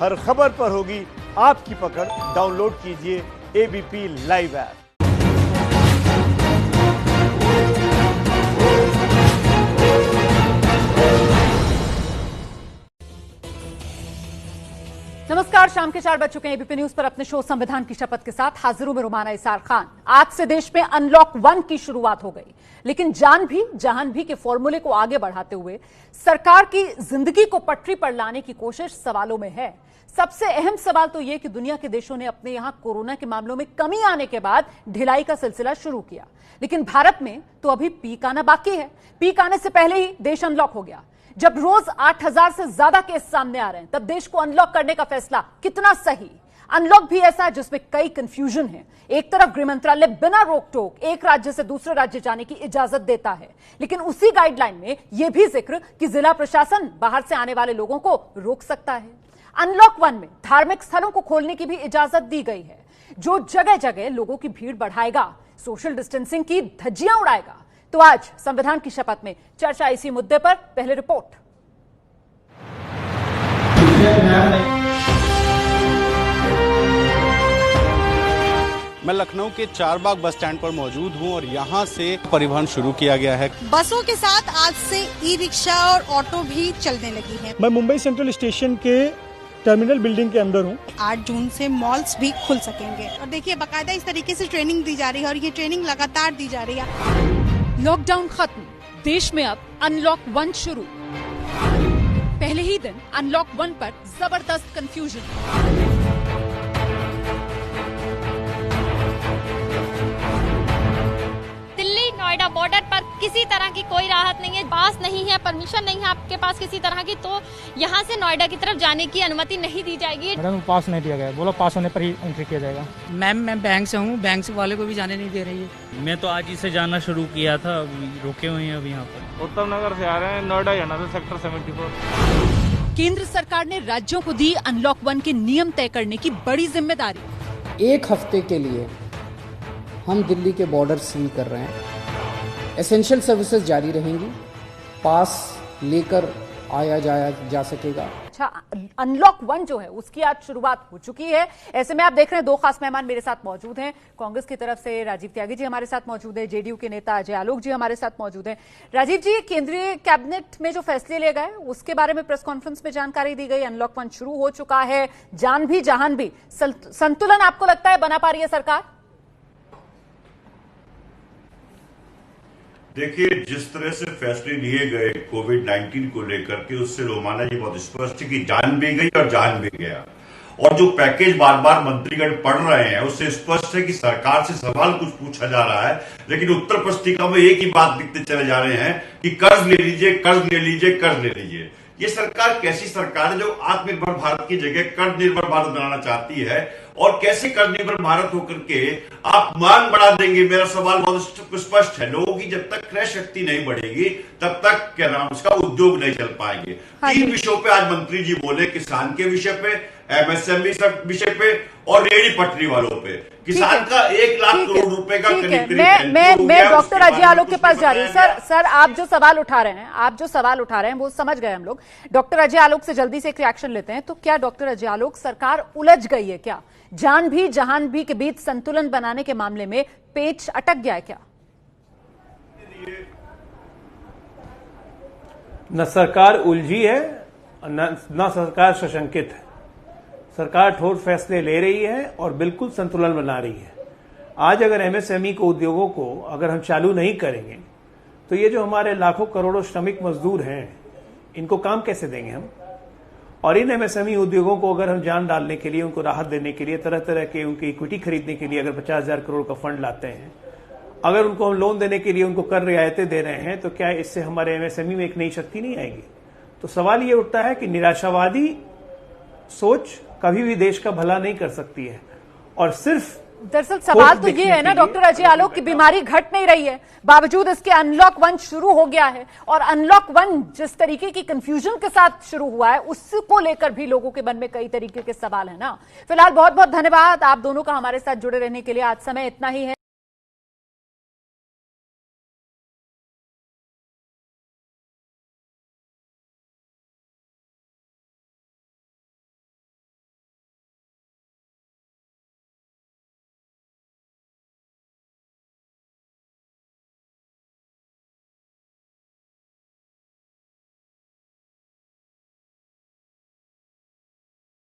हर खबर पर होगी आपकी पकड़। डाउनलोड कीजिए एबीपी लाइव ऐप। नमस्कार, शाम के 4 बज चुके हैं। एबीपी न्यूज पर अपने शो संविधान की शपथ के साथ हाजिर हूं मैं रुमाना इसार खान। आज से देश में अनलॉक 1 की शुरुआत हो गई, लेकिन जान भी जहान भी के फॉर्मूले को आगे बढ़ाते हुए सरकार की जिंदगी को पटरी पर लाने की कोशिश सवालों में है। सबसे अहम सवाल तो यह कि दुनिया के देशों ने अपने यहां कोरोना के मामलों में कमी आने के बाद ढिलाई का सिलसिला शुरू किया, लेकिन भारत में तो अभी पीक आना बाकी है। पीक आने से पहले ही देश अनलॉक हो गया। जब रोज 8,000 से ज्यादा केस सामने आ रहे हैं, तब देश को अनलॉक करने का फैसला कितना सही? अनलॉक भी ऐसा है जिसमें कई कंफ्यूजन है। एक तरफ गृह मंत्रालय बिना रोक टोक एक राज्य से दूसरे राज्य जाने की इजाजत देता है, लेकिन उसी गाइडलाइन में यह भी जिक्र कि जिला प्रशासन बाहर से आने वाले लोगों को रोक सकता है। अनलॉक 1 में धार्मिक स्थलों को खोलने की भी इजाजत दी गई है, जो जगह जगह लोगों की भीड़ बढ़ाएगा, सोशल डिस्टेंसिंग की धज्जियां उड़ाएगा। तो आज संविधान की शपथ में चर्चा इसी मुद्दे पर। पहले रिपोर्ट। मैं लखनऊ के चारबाग बस स्टैंड पर मौजूद हूं और यहां से परिवहन शुरू किया गया है। बसों के साथ आज से ई रिक्शा और ऑटो भी चलने लगी है। मैं मुंबई सेंट्रल स्टेशन के टर्मिनल बिल्डिंग के अंदर हूँ। 8 जून से मॉल्स भी खुल सकेंगे और देखिए बाकायदा इस तरीके से ट्रेनिंग दी जा रही है और ये ट्रेनिंग लगातार दी जा रही है। लॉकडाउन खत्म, देश में अब अनलॉक 1 शुरू। पहले ही दिन अनलॉक 1 पर जबरदस्त कंफ्यूजन। नोएडा बॉर्डर पर किसी तरह की कोई राहत नहीं है, पास नहीं है, परमिशन नहीं है आपके पास किसी तरह की, तो यहाँ से नोएडा की तरफ जाने की अनुमति नहीं दी जाएगी। मैडम पास नहीं दिया गया, बोला पास होने पर ही एंट्री किया जाएगा। मैम मैं बैंक से हूँ, बैंक वाले को भी जाने नहीं दे रही है। मैं तो आज ही से जाना शुरू किया था, रुके हुए हैं अभी यहाँ पर। उत्तम नगर से आ रहे हैं, नोएडा जाना था, सेक्टर 74। केंद्र सरकार ने राज्यों को दी अनलॉक 1 के नियम तय करने की बड़ी जिम्मेदारी। 1 हफ्ते के लिए हम दिल्ली के बॉर्डर सील कर रहे हैं। एसेंशियल सर्विसेज जारी रहेंगी, पास लेकर आया जाया जा सकेगा। अच्छा, अनलॉक 1 जो है उसकी आज शुरुआत हो चुकी है। ऐसे में आप देख रहे हैं 2 खास मेहमान मेरे साथ मौजूद हैं। कांग्रेस की तरफ से राजीव त्यागी जी हमारे साथ मौजूद है, जेडीयू के नेता अजय आलोक जी हमारे साथ मौजूद हैं। राजीव जी, केंद्रीय कैबिनेट में जो फैसले लिए गए उसके बारे में प्रेस कॉन्फ्रेंस में जानकारी दी गई। अनलॉक 1 शुरू हो चुका है, जान भी जहान भी। संतुलन आपको लगता है बना पा रही है सरकार? देखिए, जिस तरह से फैसले लिए गए कोविड-19 को लेकर के, उससे रोमाना जी बहुत स्पष्ट है कि जान भी गई और जान भी गया। और जो पैकेज बार बार मंत्रीगण पढ़ रहे हैं उससे स्पष्ट है कि सरकार से सवाल कुछ पूछा जा रहा है, लेकिन उत्तर पुस्तिका में एक ही बात लिखते चले जा रहे हैं कि कर्ज ले लीजिए, कर्ज ले लीजिए, कर्ज ले लीजिए। ये सरकार कैसी सरकार है जो आत्मनिर्भर भारत की जगह कर्ज निर्भर भारत बनाना चाहती है? और कैसे कर्ज निर्भर भारत होकर के आप मांग बढ़ा देंगे? मेरा सवाल बहुत स्पष्ट है। लोगों की जब तक क्रय शक्ति नहीं बढ़ेगी तब तक क्या नाम उसका उद्योग नहीं चल पाएंगे। 3 विषयों पे आज मंत्री जी बोले, किसान के विषय पे, एमएसएमई विषय पे और रेहड़ी पटरी वालों पे। किसान का 1 लाख करोड़ रुपए का करीब मैं डॉक्टर अजय आलोक के पास जा रही हूँ। सर आप जो सवाल उठा रहे हैं वो समझ गए हम लोग। डॉक्टर अजय आलोक से जल्दी से एक रिएक्शन लेते हैं। तो क्या डॉक्टर अजय आलोक, सरकार उलझ गई है क्या? जान भी जहान भी के बीच संतुलन बनाने के मामले में पेच अटक गया है क्या? न सरकार उलझी है न सरकार सशंकित है। सरकार ठोस फैसले ले रही है और बिल्कुल संतुलन बना रही है। आज अगर एमएसएमई को, उद्योगों को अगर हम चालू नहीं करेंगे तो ये जो हमारे लाखों करोड़ों श्रमिक मजदूर हैं, इनको काम कैसे देंगे हम? और इन एमएसएमई उद्योगों को अगर हम जान डालने के लिए, उनको राहत देने के लिए, तरह तरह के उनकी इक्विटी खरीदने के लिए अगर 50,000 करोड़ का फंड लाते हैं, अगर उनको हम लोन देने के लिए उनको कर रियायतें दे रहे हैं, तो क्या इससे हमारे एमएसएमई में एक नई शक्ति नहीं आएगी? तो सवाल ये उठता है कि निराशावादी सोच कभी भी देश का भला नहीं कर सकती है। और सिर्फ दरअसल सवाल तो ये है ना डॉक्टर अजय आलोक की बीमारी घट नहीं रही है, बावजूद इसके अनलॉक 1 शुरू हो गया है। और अनलॉक 1 जिस तरीके की कंफ्यूजन के साथ शुरू हुआ है उसको लेकर भी लोगों के मन में कई तरीके के सवाल है ना। फिलहाल बहुत बहुत धन्यवाद आप दोनों का हमारे साथ जुड़े रहने के लिए। आज समय इतना ही है।